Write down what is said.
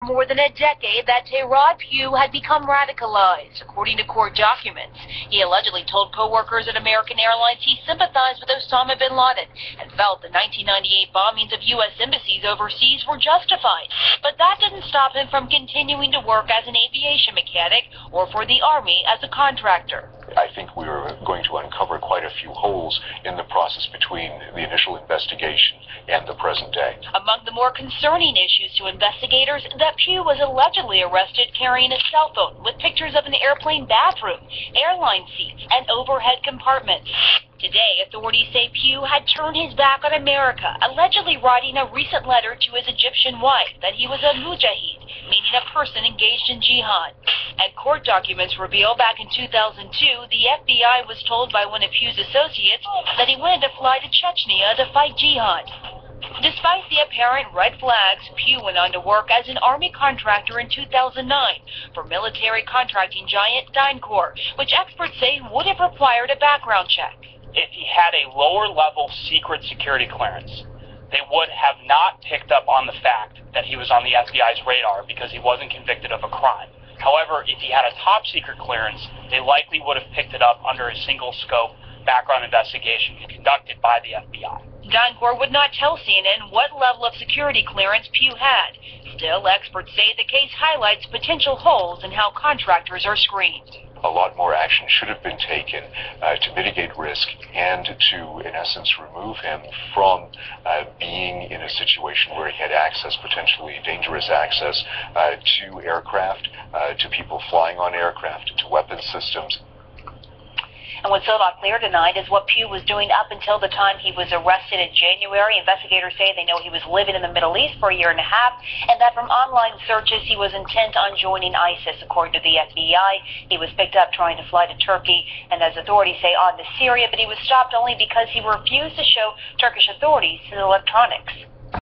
More than a decade that Tayrod Pugh had become radicalized. According to court documents, he allegedly told co-workers at American Airlines he sympathized with Osama bin Laden and felt the 1998 bombings of U.S. embassies overseas were justified. But that didn't stop him from continuing to work as an aviation mechanic or for the Army as a contractor. I think we are going to uncover quite a few holes in the process between the initial investigation and the present day. Among the more concerning issues to investigators, that Pugh was allegedly arrested carrying a cell phone with pictures of an airplane bathroom, airline seats, and overhead compartments. Today, authorities say Pugh had turned his back on America, allegedly writing a recent letter to his Egyptian wife that he was a mujahid, meaning a person engaged in jihad. And court documents reveal back in 2002, the FBI was told by one of Pugh's associates that he wanted to fly to Chechnya to fight jihad. Despite the apparent red flags, Pugh went on to work as an Army contractor in 2009 for military contracting giant DynCorp, which experts say would have required a background check. If he had a lower-level secret security clearance, they would have not picked up on the fact that he was on the FBI's radar because he wasn't convicted of a crime. However, if he had a top-secret clearance, they likely would have picked it up under a single-scope background investigation conducted by the FBI. DynCorp would not tell CNN what level of security clearance Pugh had. Still, experts say the case highlights potential holes in how contractors are screened. A lot more action should have been taken to mitigate risk and to, in essence, remove him from being in a situation where he had access, potentially dangerous access, to aircraft, to people flying on aircraft, to weapons systems. And what's still not clear tonight is what Pugh was doing up until the time he was arrested in January. Investigators say they know he was living in the Middle East for a year and a half, and that from online searches he was intent on joining ISIS, according to the FBI. He was picked up trying to fly to Turkey, and as authorities say, on to Syria, but he was stopped only because he refused to show Turkish authorities his electronics.